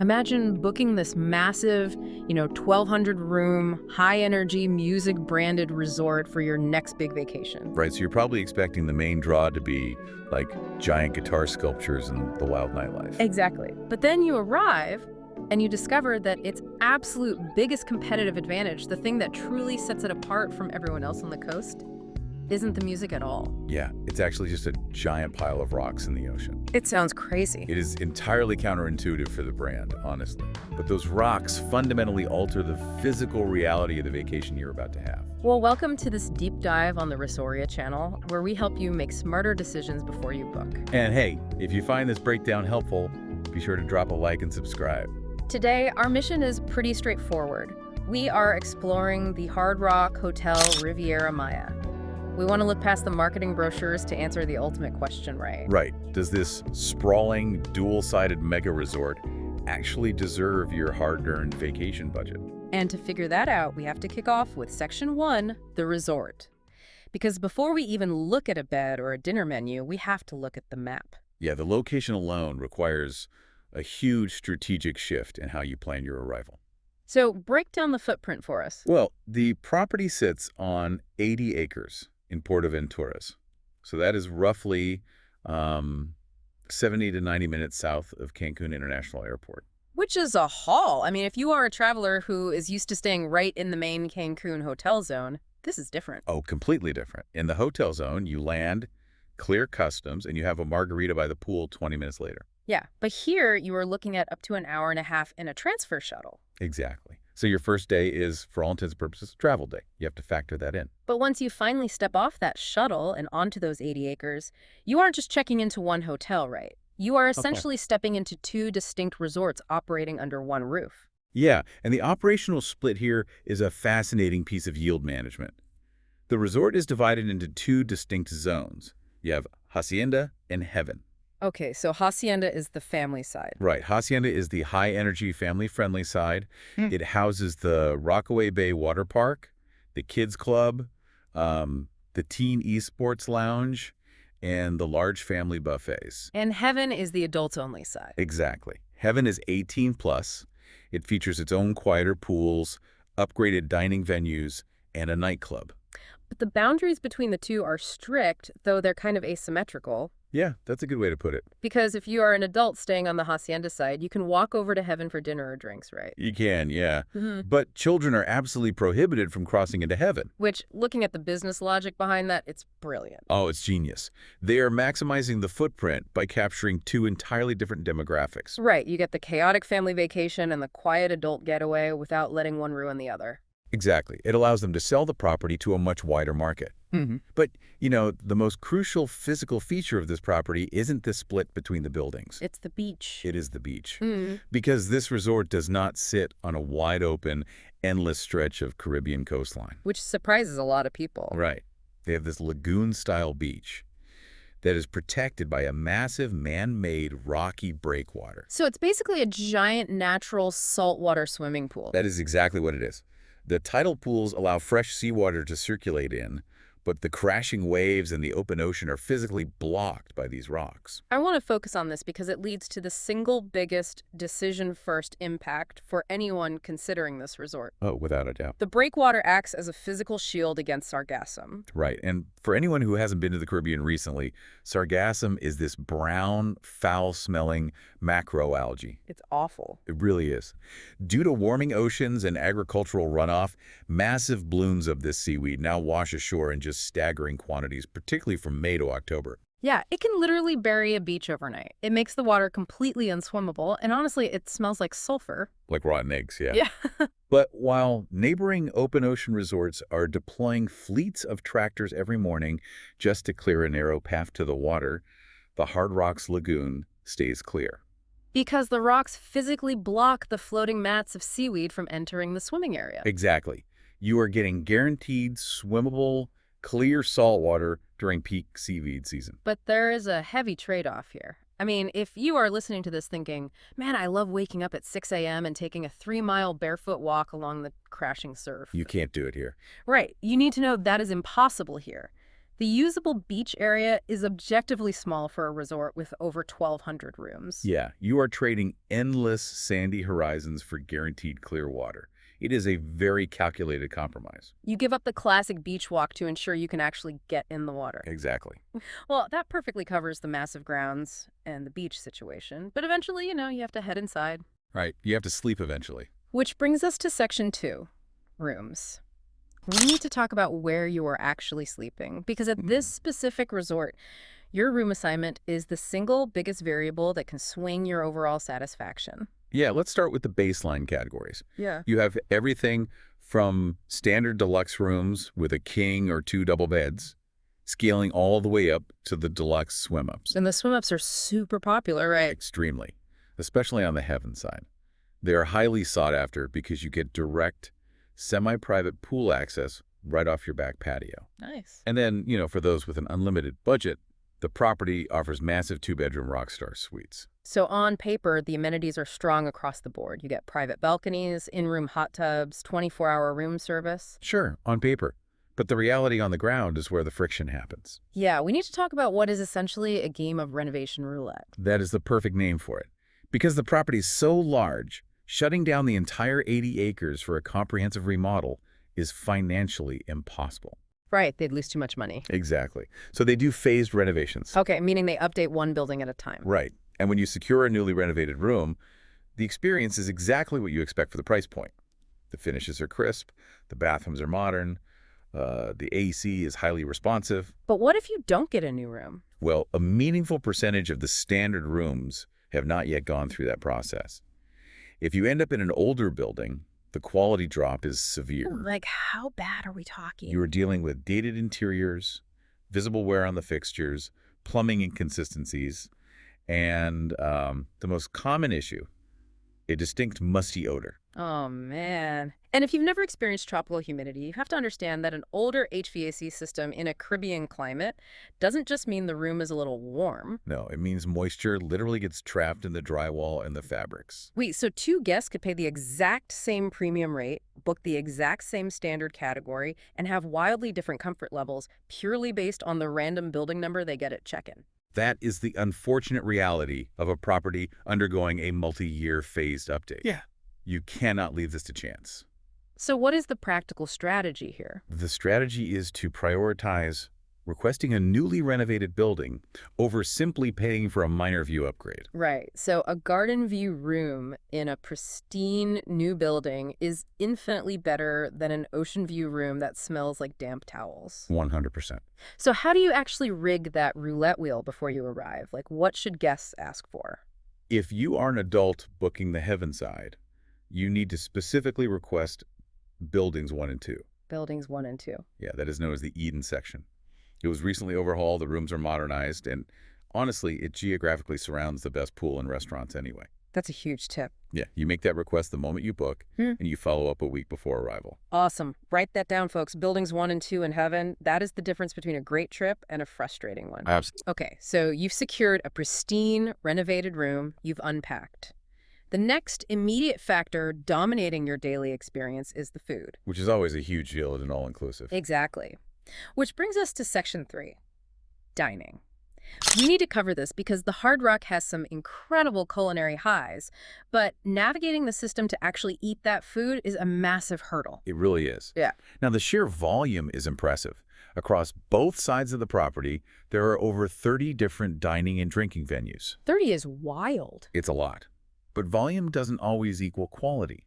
Imagine booking this massive, 1,200 room, high energy, music branded resort for your next big vacation. Right, so you're probably expecting the main draw to be like giant guitar sculptures and the wild nightlife. Exactly. But then you arrive and you discover that its absolute biggest competitive advantage, the thing that truly sets it apart from everyone else on the coast, isn't the music at all. Yeah, it's actually just a giant pile of rocks in the ocean. It sounds crazy. It is entirely counterintuitive for the brand, honestly. But those rocks fundamentally alter the physical reality of the vacation you're about to have. Well, welcome to this deep dive on the Resoria channel, where we help you make smarter decisions before you book. And hey, if you find this breakdown helpful, be sure to drop a like and subscribe. Today, our mission is pretty straightforward. We are exploring the Hard Rock Hotel Riviera Maya. We want to look past the marketing brochures to answer the ultimate question, right? Right. Does this sprawling, dual-sided mega resort actually deserve your hard-earned vacation budget? And to figure that out, we have to kick off with Section 1, the resort. Because before we even look at a bed or a dinner menu, we have to look at the map. Yeah, the location alone requires a huge strategic shift in how you plan your arrival. So break down the footprint for us. Well, the property sits on 80 acres in Venturas. So that is roughly 70 to 90 minutes south of Cancun International Airport. Which is a haul. I mean, if you are a traveler who is used to staying right in the main Cancun hotel zone, this is different. Oh, completely different. In the hotel zone, you land, clear customs, and you have a margarita by the pool 20 minutes later. Yeah, but here you are looking at up to an hour and a half in a transfer shuttle. Exactly. So your first day is, for all intents and purposes, travel day. You have to factor that in. But once you finally step off that shuttle and onto those 80 acres, you aren't just checking into one hotel, right? You are essentially stepping into two distinct resorts operating under one roof. Yeah, and the operational split here is a fascinating piece of yield management. The resort is divided into two distinct zones. You have Hacienda and Heaven. Okay, so Hacienda is the family side. Right. Hacienda is the high-energy, family-friendly side. It houses the Rockaway Bay Water Park, the Kids Club, the Teen Esports Lounge, and the large family buffets. And Heaven is the adults-only side. Exactly. Heaven is 18 plus. It features its own quieter pools, upgraded dining venues, and a nightclub. But the boundaries between the two are strict, though they're kind of asymmetrical. Yeah, that's a good way to put it. Because if you are an adult staying on the Hacienda side, you can walk over to Heaven for dinner or drinks, right? You can, yeah. But children are absolutely prohibited from crossing into Heaven. Which, looking at the business logic behind that, it's brilliant. Oh, it's genius. They are maximizing the footprint by capturing two entirely different demographics. Right, you get the chaotic family vacation and the quiet adult getaway without letting one ruin the other. Exactly. It allows them to sell the property to a much wider market. But, the most crucial physical feature of this property isn't the split between the buildings. It's the beach. It is the beach. Because this resort does not sit on a wide-open, endless stretch of Caribbean coastline. Which surprises a lot of people. Right. They have this lagoon-style beach that is protected by a massive man-made rocky breakwater. So it's basically a giant natural saltwater swimming pool. That is exactly what it is. The tidal pools allow fresh seawater to circulate in, but the crashing waves and the open ocean are physically blocked by these rocks. I want to focus on this because it leads to the single biggest decision-first impact for anyone considering this resort. Oh, without a doubt. The breakwater acts as a physical shield against sargassum. Right, and for anyone who hasn't been to the Caribbean recently, sargassum is this brown, foul-smelling macroalgae. It's awful. It really is. Due to warming oceans and agricultural runoff, massive blooms of this seaweed now wash ashore in just staggering quantities, particularly from May to October. Yeah, it can literally bury a beach overnight. It makes the water completely unswimmable, and honestly, it smells like sulfur. Like rotten eggs, yeah. Yeah. But while neighboring open ocean resorts are deploying fleets of tractors every morning just to clear a narrow path to the water, the Hard Rocks Lagoon stays clear. Because the rocks physically block the floating mats of seaweed from entering the swimming area. Exactly. You are getting guaranteed swimmable, clear saltwater during peak seaweed season. But there is a heavy trade-off here. I mean, if you are listening to this thinking, man, I love waking up at 6 a.m. and taking a 3-mile barefoot walk along the crashing surf. You can't do it here. Right. You need to know that is impossible here. The usable beach area is objectively small for a resort with over 1,200 rooms. Yeah, you are trading endless sandy horizons for guaranteed clear water. It is a very calculated compromise. You give up the classic beach walk to ensure you can actually get in the water. Exactly. Well, that perfectly covers the massive grounds and the beach situation. But eventually, you have to head inside. Right. You have to sleep eventually. Which brings us to section 2, rooms. We need to talk about where you are actually sleeping, because at this specific resort, your room assignment is the single biggest variable that can swing your overall satisfaction. Yeah, let's start with the baseline categories. Yeah. You have everything from standard deluxe rooms with a king or 2 double beds, scaling all the way up to the deluxe swim-ups. And the swim-ups are super popular, right? Extremely, especially on the heaven side. They are highly sought after because you get direct, semi-private pool access right off your back patio. Nice. And then, for those with an unlimited budget, the property offers massive 2-bedroom rockstar suites. So on paper, the amenities are strong across the board. You get private balconies, in-room hot tubs, 24-hour room service. Sure, on paper. But the reality on the ground is where the friction happens. Yeah, we need to talk about what is essentially a game of renovation roulette. That is the perfect name for it. Because the property is so large, shutting down the entire 80 acres for a comprehensive remodel is financially impossible. Right, they'd lose too much money. Exactly. So they do phased renovations. Okay, meaning they update one building at a time. Right. And when you secure a newly renovated room, the experience is exactly what you expect for the price point. The finishes are crisp, the bathrooms are modern, the AC is highly responsive. But what if you don't get a new room? Well, a meaningful percentage of the standard rooms have not yet gone through that process. If you end up in an older building, the quality drop is severe. Like, how bad are we talking? You are dealing with dated interiors, visible wear on the fixtures, plumbing inconsistencies, and the most common issue, a distinct musty odor. Oh, man. And if you've never experienced tropical humidity, you have to understand that an older HVAC system in a Caribbean climate doesn't just mean the room is a little warm. No, it means moisture literally gets trapped in the drywall and the fabrics. Wait, so 2 guests could pay the exact same premium rate, book the exact same standard category, and have wildly different comfort levels purely based on the random building number they get at check-in. That is the unfortunate reality of a property undergoing a multi-year phased update. Yeah. You cannot leave this to chance. So what is the practical strategy here? The strategy is to prioritize requesting a newly renovated building over simply paying for a minor view upgrade. Right. So a garden view room in a pristine new building is infinitely better than an ocean view room that smells like damp towels. 100%. So how do you actually rig that roulette wheel before you arrive? Like, what should guests ask for? If you are an adult booking the heaven side, you need to specifically request buildings 1 and 2. Buildings 1 and 2. Yeah, that is known as the Eden section. It was recently overhauled, the rooms are modernized, and honestly, it geographically surrounds the best pool and restaurants anyway. That's a huge tip. Yeah, you make that request the moment you book, and you follow up a week before arrival. Awesome. Write that down, folks. Buildings 1 and 2 in heaven. That is the difference between a great trip and a frustrating one. Absolutely. Okay, so you've secured a pristine, renovated room. You've unpacked. The next immediate factor dominating your daily experience is the food. Which is always a huge deal at an all-inclusive. Exactly. Which brings us to section 3, dining. We need to cover this because the Hard Rock has some incredible culinary highs, but navigating the system to actually eat that food is a massive hurdle. It really is. Yeah. Now, the sheer volume is impressive. Across both sides of the property, there are over 30 different dining and drinking venues. 30 is wild. It's a lot. But volume doesn't always equal quality.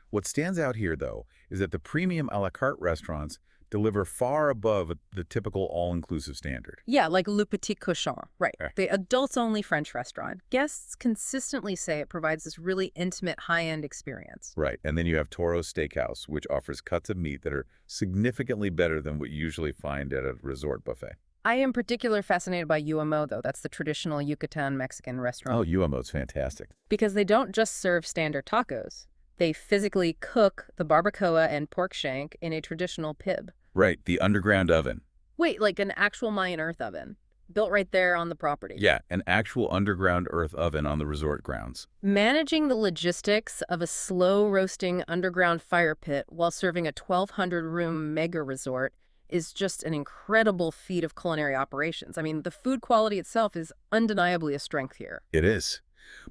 What stands out here, though, is that the premium a la carte restaurants deliver far above the typical all-inclusive standard. Yeah, like Le Petit Cochon, right. Yeah. The adults-only French restaurant. Guests consistently say it provides this really intimate, high-end experience. Right, and then you have Toro's Steakhouse, which offers cuts of meat that are significantly better than what you usually find at a resort buffet. I am particularly fascinated by UMO, though. That's the traditional Yucatan Mexican restaurant. Oh, UMO's fantastic. Because they don't just serve standard tacos. They physically cook the barbacoa and pork shank in a traditional pib. Right, the underground oven. Wait, like an actual Mayan earth oven, built right there on the property. Yeah, an actual underground earth oven on the resort grounds. Managing the logistics of a slow-roasting underground fire pit while serving a 1,200-room mega resort is just an incredible feat of culinary operations. I mean, the food quality itself is undeniably a strength here. It is.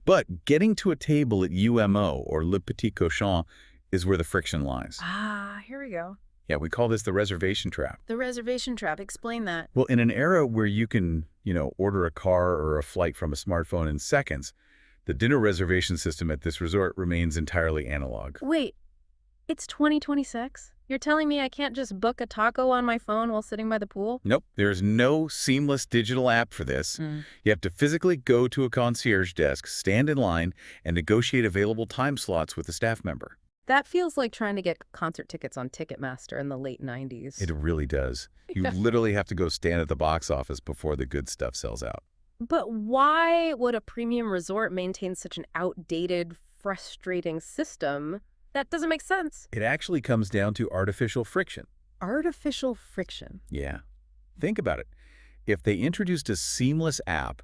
But getting to a table at UMO, or Le Petit Cochon, is where the friction lies. Ah, here we go. Yeah, we call this the reservation trap. The reservation trap. Explain that. Well, in an era where you can, order a car or a flight from a smartphone in seconds, the dinner reservation system at this resort remains entirely analog. Wait, it's 2026? You're telling me I can't just book a taco on my phone while sitting by the pool? Nope, there's no seamless digital app for this. You have to physically go to a concierge desk, stand in line, and negotiate available time slots with a staff member. That feels like trying to get concert tickets on Ticketmaster in the late 90s. It really does. You Yeah. literally have to go stand at the box office before the good stuff sells out. But why would a premium resort maintain such an outdated, frustrating system? That doesn't make sense. It actually comes down to artificial friction. Artificial friction. Yeah. Think about it. If they introduced a seamless app,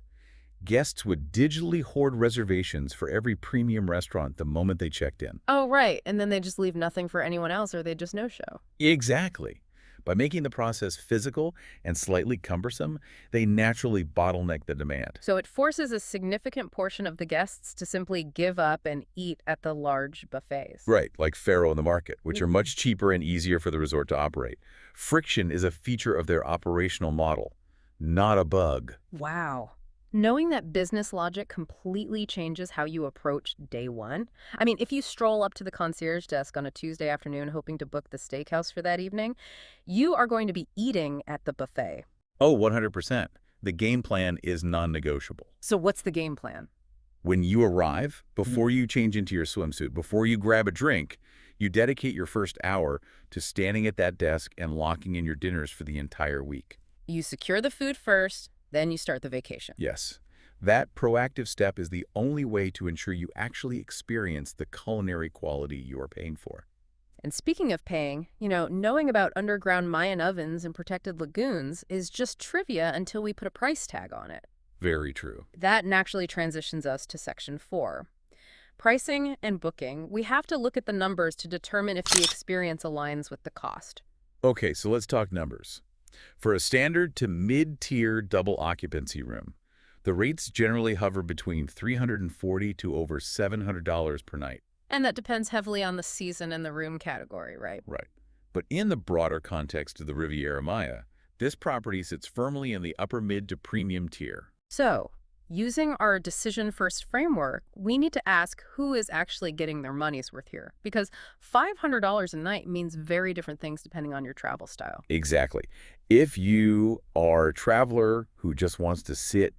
guests would digitally hoard reservations for every premium restaurant the moment they checked in. Oh, right. And then they just leave nothing for anyone else or they just no-show. Exactly. By making the process physical and slightly cumbersome, they naturally bottleneck the demand. So it forces a significant portion of the guests to simply give up and eat at the large buffets. Right, like Faro in the Market, which are much cheaper and easier for the resort to operate. Friction is a feature of their operational model, not a bug. Wow. Knowing that business logic completely changes how you approach day one. I mean, if you stroll up to the concierge desk on a Tuesday afternoon hoping to book the steakhouse for that evening, you are going to be eating at the buffet. Oh, 100%. The game plan is non-negotiable. So what's the game plan? When you arrive, before you change into your swimsuit, before you grab a drink, you dedicate your first hour to standing at that desk and locking in your dinners for the entire week. You secure the food first, then you start the vacation. Yes. That proactive step is the only way to ensure you actually experience the culinary quality you are paying for. And speaking of paying, knowing about underground Mayan ovens and protected lagoons is just trivia until we put a price tag on it. Very true. That naturally transitions us to Section 4. Pricing and booking. We have to look at the numbers to determine if the experience aligns with the cost. Okay, so let's talk numbers. For a standard to mid-tier double occupancy room, the rates generally hover between $340 to over $700 per night. And that depends heavily on the season and the room category, right? Right. But in the broader context of the Riviera Maya, this property sits firmly in the upper mid to premium tier. So, using our decision-first framework, we need to ask who is actually getting their money's worth here. Because $500 a night means very different things depending on your travel style. Exactly. If you are a traveler who just wants to sit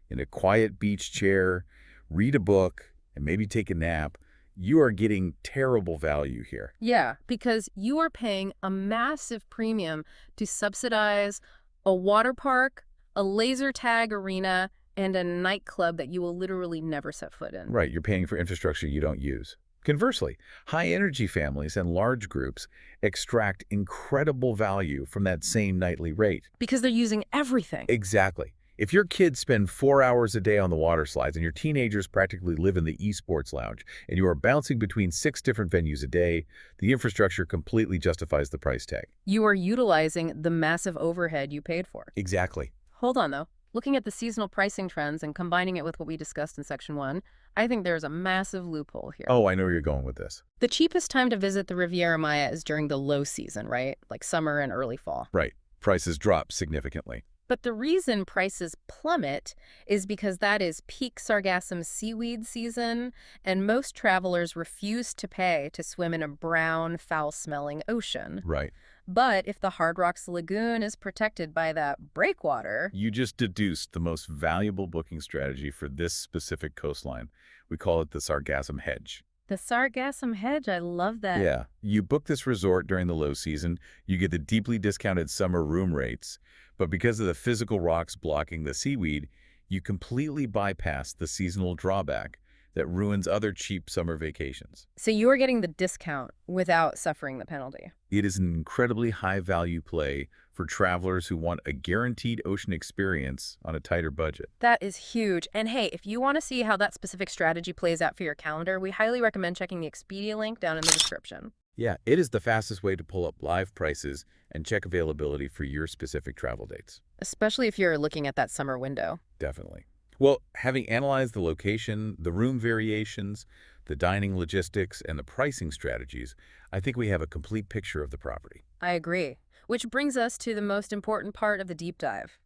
in a quiet beach chair, read a book, and maybe take a nap, you are getting terrible value here. Yeah, because you are paying a massive premium to subsidize a water park, a laser tag arena, and a nightclub that you will literally never set foot in. Right, you're paying for infrastructure you don't use. Conversely, high-energy families and large groups extract incredible value from that same nightly rate. Because they're using everything. Exactly. If your kids spend 4 hours a day on the water slides and your teenagers practically live in the esports lounge and you are bouncing between 6 different venues a day, the infrastructure completely justifies the price tag. You are utilizing the massive overhead you paid for. Exactly. Hold on, though. Looking at the seasonal pricing trends and combining it with what we discussed in Section 1, I think there's a massive loophole here. Oh, I know where you're going with this. The cheapest time to visit the Riviera Maya is during the low season, right? Like summer and early fall. Right. Prices drop significantly. But the reason prices plummet is because that is peak sargassum seaweed season, and most travelers refuse to pay to swim in a brown, foul-smelling ocean. Right. But if the Hard Rocks Lagoon is protected by that breakwater... You just deduced the most valuable booking strategy for this specific coastline. We call it the sargassum hedge. The sargassum hedge, I love that. Yeah. You book this resort during the low season, you get the deeply discounted summer room rates, but because of the physical rocks blocking the seaweed, you completely bypass the seasonal drawback that ruins other cheap summer vacations. So you are getting the discount without suffering the penalty. It is an incredibly high-value play for travelers who want a guaranteed ocean experience on a tighter budget. That is huge. And hey, if you want to see how that specific strategy plays out for your calendar, we highly recommend checking the Expedia link down in the description. Yeah, it is the fastest way to pull up live prices and check availability for your specific travel dates. Especially if you're looking at that summer window. Definitely. Well, having analyzed the location, the room variations, the dining logistics, and the pricing strategies, I think we have a complete picture of the property. I agree. Which brings us to the most important part of the deep dive.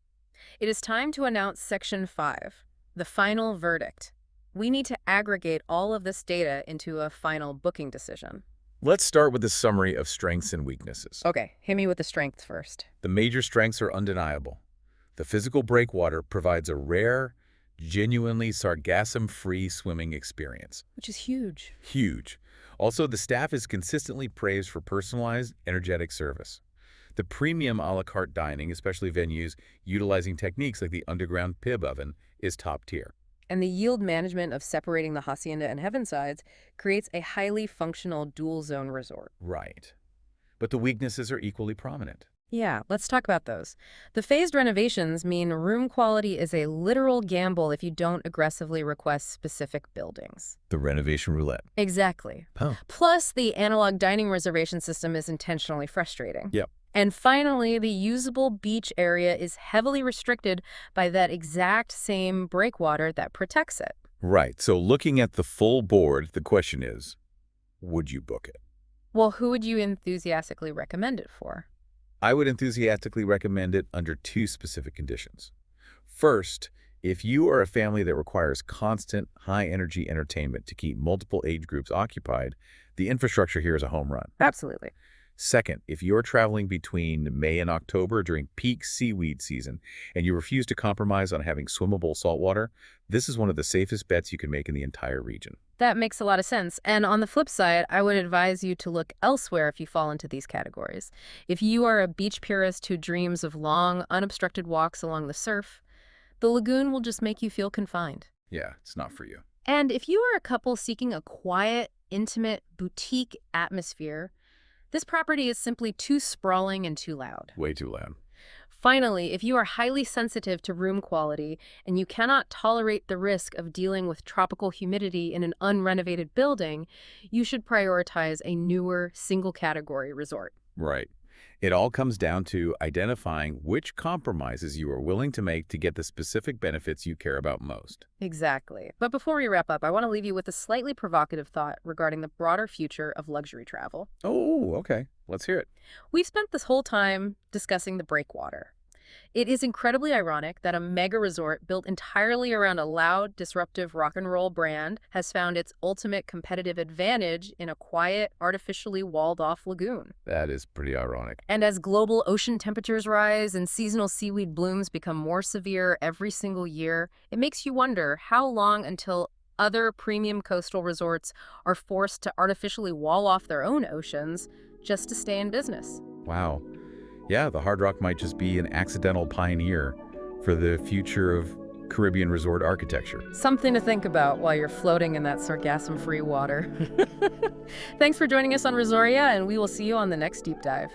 It is time to announce Section 5, the final verdict. We need to aggregate all of this data into a final booking decision. Let's start with the summary of strengths and weaknesses. Okay, hit me with the strengths first. The major strengths are undeniable. The physical breakwater provides a rare, genuinely sargassum-free swimming experience. Which is huge. Huge. Also, the staff is consistently praised for personalized, energetic service. The premium a la carte dining, especially venues utilizing techniques like the underground pib oven, is top tier. And the yield management of separating the hacienda and heavensides creates a highly functional dual-zone resort. Right. But the weaknesses are equally prominent. Yeah, let's talk about those. The phased renovations mean room quality is a literal gamble if you don't aggressively request specific buildings. The renovation roulette. Exactly. Oh. Plus, the analog dining reservation system is intentionally frustrating. Yep. And finally, the usable beach area is heavily restricted by that exact same breakwater that protects it. Right. So looking at the full board, the question is, would you book it? Well, who would you enthusiastically recommend it for? I would enthusiastically recommend it under two specific conditions. First, if you are a family that requires constant, high-energy entertainment to keep multiple age groups occupied, the infrastructure here is a home run. Absolutely. Second, if you're traveling between May and October during peak seaweed season and you refuse to compromise on having swimmable saltwater, this is one of the safest bets you can make in the entire region. That makes a lot of sense. And on the flip side, I would advise you to look elsewhere if you fall into these categories. If you are a beach purist who dreams of long, unobstructed walks along the surf, the lagoon will just make you feel confined. Yeah, it's not for you. And if you are a couple seeking a quiet, intimate, boutique atmosphere, this property is simply too sprawling and too loud. Way too loud. Finally, if you are highly sensitive to room quality and you cannot tolerate the risk of dealing with tropical humidity in an unrenovated building, you should prioritize a newer, single-category resort. Right. It all comes down to identifying which compromises you are willing to make to get the specific benefits you care about most. Exactly. But before we wrap up, I want to leave you with a slightly provocative thought regarding the broader future of luxury travel. Oh, okay. Let's hear it. We've spent this whole time discussing the breakwater. It is incredibly ironic that a mega resort built entirely around a loud, disruptive rock and roll brand has found its ultimate competitive advantage in a quiet, artificially walled-off lagoon. That is pretty ironic. And as global ocean temperatures rise and seasonal seaweed blooms become more severe every single year, it makes you wonder how long until other premium coastal resorts are forced to artificially wall off their own oceans just to stay in business. Wow. Yeah, the Hard Rock might just be an accidental pioneer for the future of Caribbean resort architecture. Something to think about while you're floating in that sargassum-free water. Thanks for joining us on Resortia, and we will see you on the next deep dive.